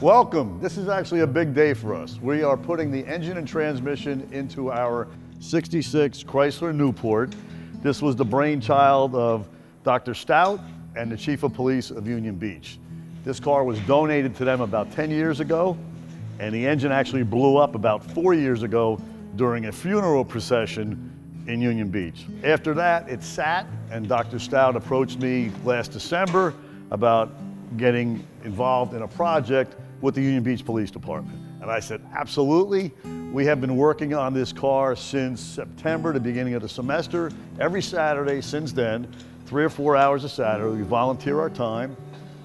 Welcome. This is actually a big day for us. We are putting the engine and transmission into our 66 Chrysler Newport. This was the brainchild of Dr. Stout and the Chief of Police of Union Beach. This car was donated to them about 10 years ago, and the engine actually blew up about 4 years ago during a funeral procession in Union Beach. After that, it sat, and Dr. Stout approached me last December about getting involved in a project with the Union Beach Police Department. And I said, absolutely. We have been working on this car since September, the beginning of the semester. Every Saturday since then, 3 or 4 hours a Saturday, we volunteer our time.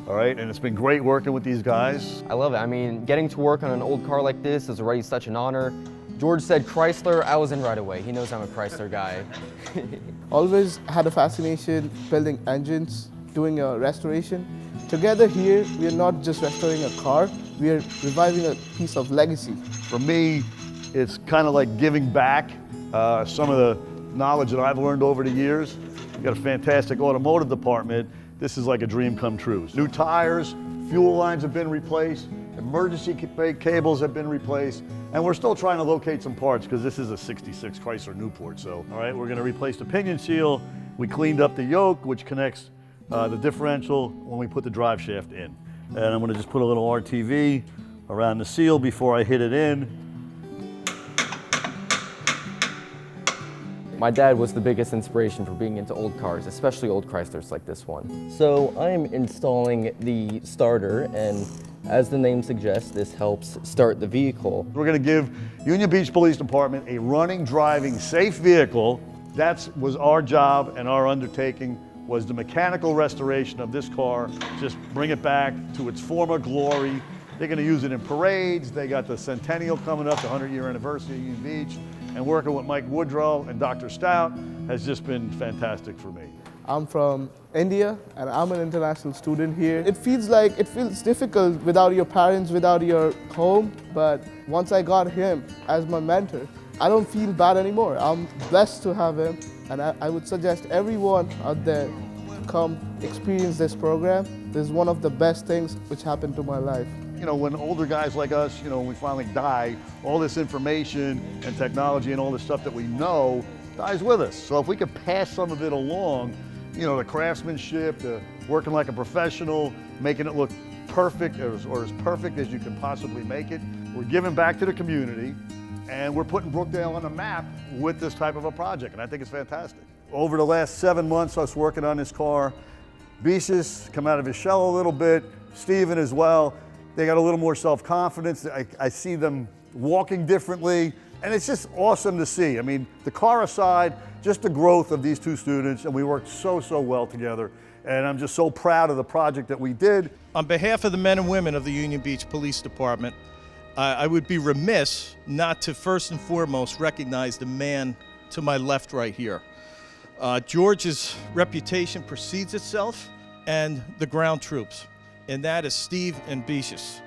All right, and it's been great working with these guys. I love it. I mean, getting to work on an old car like this is already such an honor. George said Chrysler, I was in right away. He knows I'm a Chrysler guy. Always had a fascination building engines, doing a restoration. Together here, we are not just restoring a car, we are reviving a piece of legacy. For me, it's kind of like giving back some of the knowledge that I've learned over the years. We've got a fantastic automotive department. This is like a dream come true. New tires, fuel lines have been replaced, emergency brake cables have been replaced, and we're still trying to locate some parts because this is a 66 Chrysler Newport. So, all right, we're gonna replace the pinion seal. We cleaned up the yoke, which connects the differential when we put the drive shaft in. And I'm gonna just put a little RTV around the seal before I hit it in. My dad was the biggest inspiration for being into old cars, especially old Chryslers like this one. So I'm installing the starter, and as the name suggests, this helps start the vehicle. We're gonna give Union Beach Police Department a running, driving, safe vehicle. That was our job and our undertaking, was the mechanical restoration of this car. Just bring it back to its former glory. They're gonna use it in parades. They got the centennial coming up, the 100-year anniversary of Union Beach. And working with Mike Woodrow and Dr. Stout has just been fantastic for me. I'm from India and I'm an international student here. It feels difficult without your parents, without your home, but once I got him as my mentor, I don't feel bad anymore. I'm blessed to have him, and I would suggest everyone out there to come experience this program. This is one of the best things which happened to my life. You know, when older guys like us, you know, when we finally die, all this information and technology and all this stuff that we know dies with us. So if we could pass some of it along, you know, the craftsmanship, the working like a professional, making it look perfect or as perfect as you can possibly make it, we're giving back to the community, and we're putting Brookdale on the map with this type of a project, and I think it's fantastic. Over the last 7 months, us working on this car, Beash's come out of his shell a little bit, Steven as well. They got a little more self-confidence. I see them walking differently, and it's just awesome to see. I mean, the car aside, just the growth of these two students, and we worked so well together, and I'm just so proud of the project that we did. On behalf of the men and women of the Union Beach Police Department, I would be remiss not to first and foremost recognize the man to my left right here. George's reputation precedes itself and the ground troops, and that is Steve and Beash's.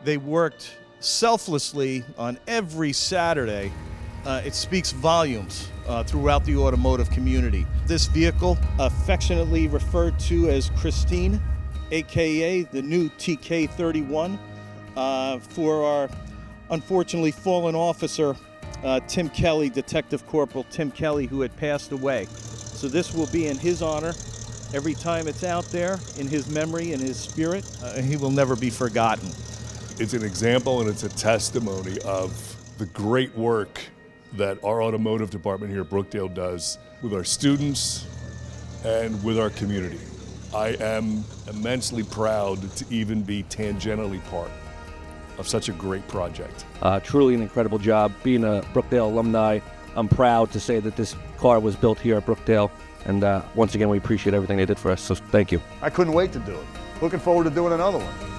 They worked selflessly on every Saturday. It speaks volumes throughout the automotive community. This vehicle, affectionately referred to as Christine, AKA the new TK31, for our unfortunately fallen officer, Tim Kelly, Detective Corporal Tim Kelly, who had passed away. So this will be in his honor. Every time it's out there, in his memory and his spirit, he will never be forgotten. It's an example and it's a testimony of the great work that our automotive department here at Brookdale does with our students and with our community. I am immensely proud to even be tangentially part of such a great project. Truly an incredible job. Being a Brookdale alumni, I'm proud to say that this car was built here at Brookdale. And once again, we appreciate everything they did for us, so thank you. I couldn't wait to do it. Looking forward to doing another one.